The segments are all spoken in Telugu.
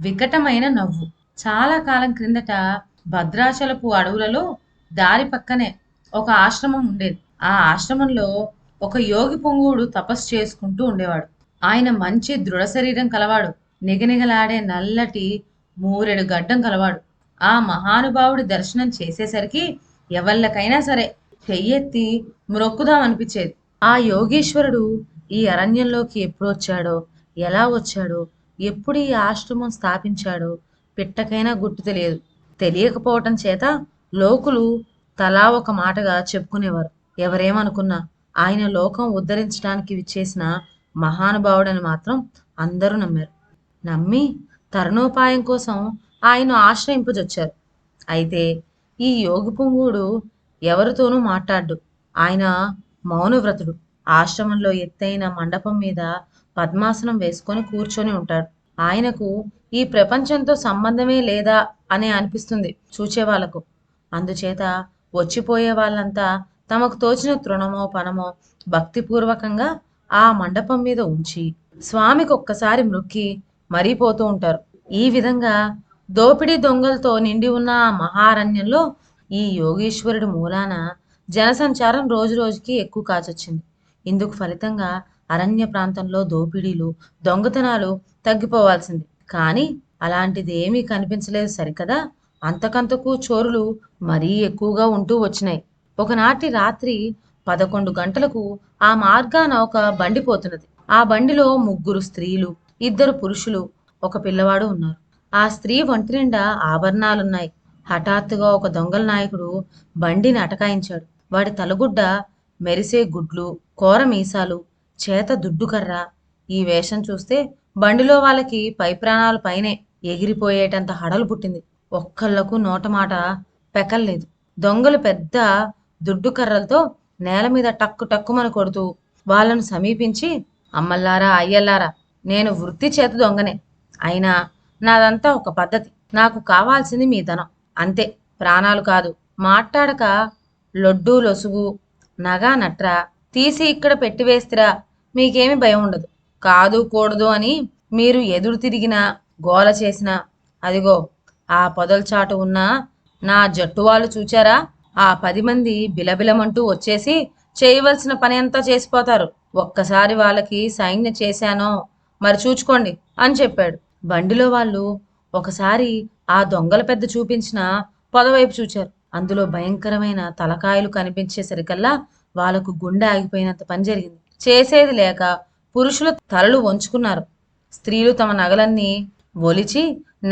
వికటమైన నవ్వు. చాలా కాలం క్రిందట భద్రాచలపు అడవులలో దారి పక్కనే ఒక ఆశ్రమం ఉండేది. ఆ ఆశ్రమంలో ఒక యోగి పొంగువుడు తపస్సు చేసుకుంటూ ఉండేవాడు. ఆయన మంచి దృఢ శరీరం కలవాడు. నిగనిగలాడే నల్లటి మూరెడు గడ్డం కలవాడు. ఆ మహానుభావుడి దర్శనం చేసేసరికి ఎవళ్ళకైనా సరే చెయ్యెత్తి మ్రొక్కుదాం అనిపించేది. ఆ యోగీశ్వరుడు ఈ అరణ్యంలోకి ఎప్పుడు వచ్చాడో, ఎలా వచ్చాడో, ఎప్పుడు ఈ ఆశ్రమం స్థాపించాడో పిట్టకైనా గుర్తు తెలియదు. తెలియకపోవటం చేత లోకులు తలా ఒక మాటగా చెప్పుకునేవారు. ఎవరేమనుకున్నా ఆయన లోకం ఉద్ధరించడానికి విచ్చేసిన మహానుభావుడని మాత్రం అందరూ నమ్మారు. నమ్మి తరుణోపాయం కోసం ఆయన ఆశ్రయింపజొచ్చారు. అయితే ఈ యోగి పుంగువుడు ఎవరితోనూ మాట్లాడ్డు. ఆయన మౌనవ్రతుడు. ఆశ్రమంలో ఎత్తైన మండపం మీద పద్మాసనం వేసుకొని కూర్చొని ఉంటాడు. ఆయనకు ఈ ప్రపంచంతో సంబంధమే లేదా అని అనిపిస్తుంది చూచే వాళ్ళకు. అందుచేత వచ్చిపోయే వాళ్ళంతా తమకు తోచిన తృణమో పనమో భక్తిపూర్వకంగా ఆ మండపం మీద ఉంచి స్వామికి ఒక్కసారి మ్రొక్కి మరీ పోతూ ఉంటారు. ఈ విధంగా దోపిడీ దొంగలతో నిండి ఉన్న ఆ మహారణ్యంలో ఈ యోగీశ్వరుడి మూలాన జనసంచారం రోజు రోజుకి ఎక్కువ కాచొచ్చింది. ఇందుకు ఫలితంగా అరణ్య ప్రాంతంలో దోపిడీలు, దొంగతనాలు తగ్గిపోవాల్సింది. కానీ అలాంటిది ఏమీ కనిపించలేదు సరికదా. అంతకంతకు చోరులు మరీ ఎక్కువగా ఉంటూ వచ్చినాయి. ఒకనాటి రాత్రి 11 గంటలకు ఆ మార్గాన ఒక బండి పోతున్నది. ఆ బండిలో 3 స్త్రీలు, 2 పురుషులు, ఒక పిల్లవాడు ఉన్నారు. ఆ స్త్రీ ఒంటి నిండా ఆభరణాలున్నాయి. హఠాత్తుగా ఒక దొంగల నాయకుడు బండిని అటకాయించాడు. వాడి తలగుడ్డ మెరిసే గుడ్లు, కోర మీసాలు, చేత దుడ్డుకర్ర. ఈ వేషం చూస్తే బండిలో వాళ్ళకి పై ప్రాణాలు పైనే ఎగిరిపోయేటంత హడలు పుట్టింది. ఒక్కళ్ళకు నోటమాట పెకల్లేదు. దొంగలు పెద్ద దుడ్డు కర్రలతో నేల మీద టక్కు టక్కుమని కొడుతూ వాళ్ళను సమీపించి, అమ్మల్లారా అయ్యల్లారా, నేను వృత్తి చేత దొంగనే. అయినా నాదంతా ఒక పద్ధతి. నాకు కావాల్సింది మీ ధనం అంతే, ప్రాణాలు కాదు. మాట్లాడక లొడ్డు లొసుగు నగా నట్రా తీసి ఇక్కడ పెట్టివేస్తిరా, మీకేమి భయం ఉండదు. కాదు కూడదు అని మీరు ఎదురు తిరిగినా గోల చేసినా అదిగో ఆ పొదల్చాటు ఉన్న నా జట్టు వాళ్ళు చూచారా, ఆ 10 మంది బిలబిలమంటూ వచ్చేసి చేయవలసిన పని అంతా చేసిపోతారు. ఒక్కసారి వాళ్ళకి సైన్య చేశానో మరి చూచుకోండి అని చెప్పాడు. బండిలో వాళ్ళు ఒకసారి ఆ దొంగల పెద్ద చూపించిన పొదవైపు చూచారు. అందులో భయంకరమైన తలకాయలు కనిపించేసరికల్లా వాళ్ళకు గుండె ఆగిపోయినంత పని జరిగింది. చేసేది లేక పురుషులు తలలు వంచుకున్నారు. స్త్రీలు తమ నగలన్నీ ఒలిచి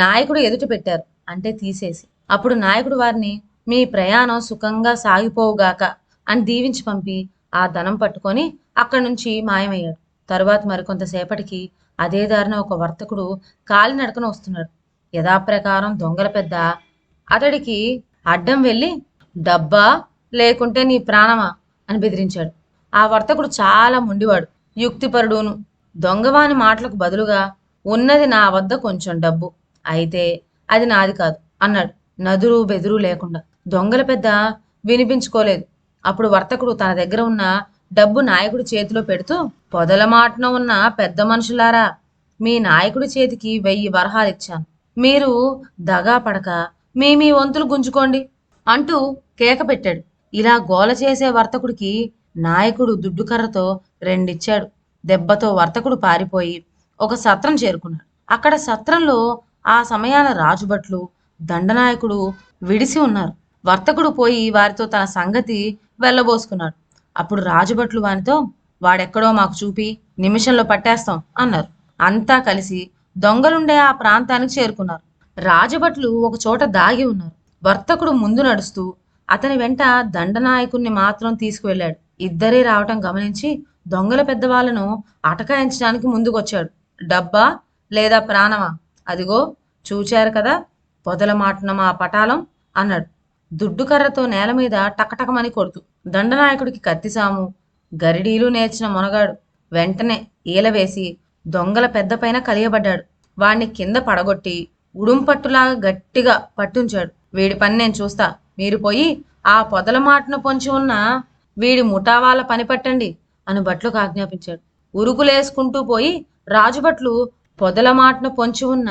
నాయకుడు ఎదుట పెట్టారు, అంటే తీసేసి. అప్పుడు నాయకుడు వారిని మీ ప్రయాణం సుఖంగా సాగిపోవుగాక అని దీవించి పంపి ఆ ధనం పట్టుకొని అక్కడి నుంచి మాయమయ్యాడు. తరువాత మరికొంతసేపటికి అదే దారిన ఒక వర్తకుడు కాలినడకన వస్తున్నాడు. యథాప్రకారం దొంగల పెద్ద అతడికి అడ్డం వెళ్ళి డబ్బా లేకుంటే నీ ప్రాణమా అని బెదిరించాడు. ఆ వర్తకుడు చాలా మొండివాడు, యుక్తిపరుడును. దొంగవాని మాటలకు బదులుగా ఉన్నది నా వద్ద కొంచెం డబ్బు, అయితే అది నాది కాదు అన్నాడు, నదురు బెదురు లేకుండా. దొంగల పెద్ద వినిపించుకోలేదు. అప్పుడు వర్తకుడు తన దగ్గర ఉన్న డబ్బు నాయకుడి చేతిలో పెడుతూ, పొదల మాటన ఉన్న పెద్ద మనుషులారా, మీ నాయకుడి చేతికి 1000 వరహాలు ఇచ్చాను. మీరు దగా పడక మీ వంతులు గుంజుకోండి అంటూ కేక పెట్టాడు. ఇలా గోల చేసే వర్తకుడికి నాయకుడు దుడ్డుకర్రతో రెండిచ్చాడు. దెబ్బతో వర్తకుడు పారిపోయి ఒక సత్రం చేరుకున్నాడు. అక్కడ సత్రంలో ఆ సమయాన రాజుభట్లు, దండనాయకుడు విడిసి ఉన్నారు. వర్తకుడు పోయి వారితో తన సంగతి వెళ్ళబోసుకున్నాడు. అప్పుడు రాజుభట్లు వానితో, వాడెక్కడో మాకు చూపి నిమిషంలో పట్టేస్తాం అన్నారు. అంతా కలిసి దొంగలుండే ఆ ప్రాంతానికి చేరుకున్నారు. రాజభట్లు ఒక చోట దాగి ఉన్నారు. వర్తకుడు ముందు నడుస్తూ అతని వెంట దండనాయకుణ్ణి మాత్రం తీసుకువెళ్ళాడు. ఇద్దరే రావటం గమనించి దొంగల పెద్దవాళ్ళను అటకాయించడానికి ముందుకొచ్చాడు. డబ్బా లేదా ప్రాణమా, అదిగో చూచారు కదా పొదల మాటన మా పటాలం అన్నాడు. దుడ్డుకర్రతో నేల మీద టకటకమని కొడుతూ. దండనాయకుడికి కత్తిసాము గరిడీలు నేర్చిన మొనగాడు వెంటనే ఈలవేసి దొంగల పెద్ద పైన కలియబడ్డాడు. వాణ్ణి కింద పడగొట్టి ఉడుంపట్టులాగా గట్టిగా పట్టుంచాడు. వీడి పని నేను చూస్తా, మీరు పోయి ఆ పొదల మాటను పొంచి ఉన్న వీడి ముఠావాళ్ళ పని పట్టండి అని భట్లకు ఆజ్ఞాపించాడు. ఉరుకులేసుకుంటూ పోయి రాజుభట్లు పొదల మాటను పొంచి ఉన్న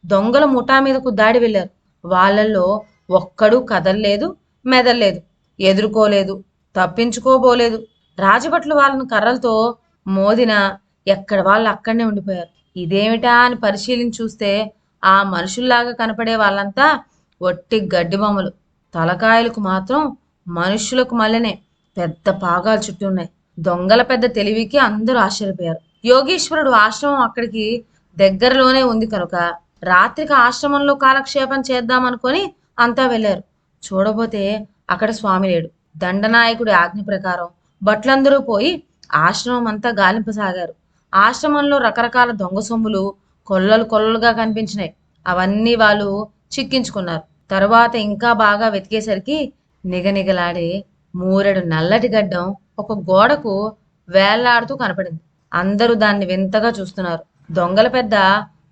దొంగల ముఠా మీదకు దాడి వెళ్ళారు. వాళ్ళల్లో ఒక్కడూ కదల్లేదు, మెదల్లేదు, ఎదుర్కోలేదు, తప్పించుకోబోలేదు. రాజభట్లు వాళ్ళను కర్రలతో మోదిన ఎక్కడ వాళ్ళు అక్కడనే ఉండిపోయారు. ఇదేమిటా అని పరిశీలించి చూస్తే ఆ మనుషుల్లాగా కనపడే వాళ్ళంతా ఒట్టి గడ్డి బొమ్మలు. తలకాయలకు మాత్రం మనుష్యులకు మళ్ళనే పెద్ద పాగాలు చుట్టూ ఉన్నాయి. దొంగల పెద్ద తెలివికి అందరూ ఆశ్చర్యపోయారు. యోగీశ్వరుడు ఆశ్రమం అక్కడికి దగ్గరలోనే ఉంది కనుక రాత్రికి ఆశ్రమంలో కాలక్షేపం చేద్దామనుకొని అంతా వెళ్ళారు. చూడబోతే అక్కడ స్వామి లేడు. దండనాయకుడి ఆజ్ఞ ప్రకారం భట్లందరూ పోయి ఆశ్రమం అంతా గాలింపసాగారు. ఆశ్రమంలో రకరకాల దొంగ సొమ్ములు కొల్లలు కొల్లలుగా కనిపించినాయి. అవన్నీ వాళ్ళు చిక్కించుకున్నారు. తరువాత ఇంకా బాగా వెతికేసరికి నిగనిగలాడే మూరెడు నల్లటి గడ్డం ఒక గోడకు వేళ్లాడుతూ కనపడింది. అందరూ దాన్ని వింతగా చూస్తున్నారు. దొంగల పెద్ద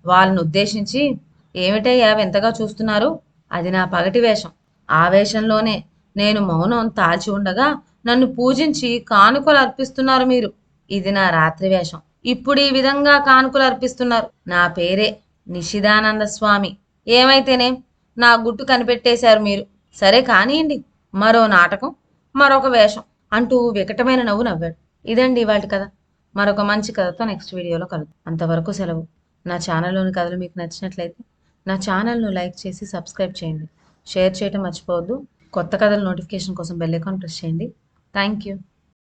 వాళ్ళని ఉద్దేశించి, ఏమిటయ్యా వింతగా చూస్తున్నారు? అది నా పగటి వేషం. ఆ వేషంలోనే నేను మౌనం తాల్చి ఉండగా నన్ను పూజించి కానుకలు అర్పిస్తున్నారు మీరు. ఇది నా రాత్రి వేషం. ఇప్పుడు ఈ విధంగా కానుకలు అర్పిస్తున్నారు. నా పేరే నిషిదానంద స్వామి. ఏమైతేనేం నా గుట్టు కనిపెట్టేశారు మీరు. సరే కానియండి, మరో నాటకం, మరొక వేషం అంటూ వికటమైన నవ్వు నవ్వాడు. ఇదండి ఇవాళ కథ. మరొక మంచి కథతో నెక్స్ట్ వీడియోలో కలుద్దాం. అంతవరకు సెలవు. నా ఛానల్లోని కథలు మీకు నచ్చినట్లయితే నా ఛానల్ను లైక్ చేసి సబ్స్క్రైబ్ చేయండి. షేర్ చేయటం మర్చిపోవద్దు. కొత్త కథల నోటిఫికేషన్ కోసం బెల్ ఐకాన్ ప్రెస్ చేయండి. Thank you.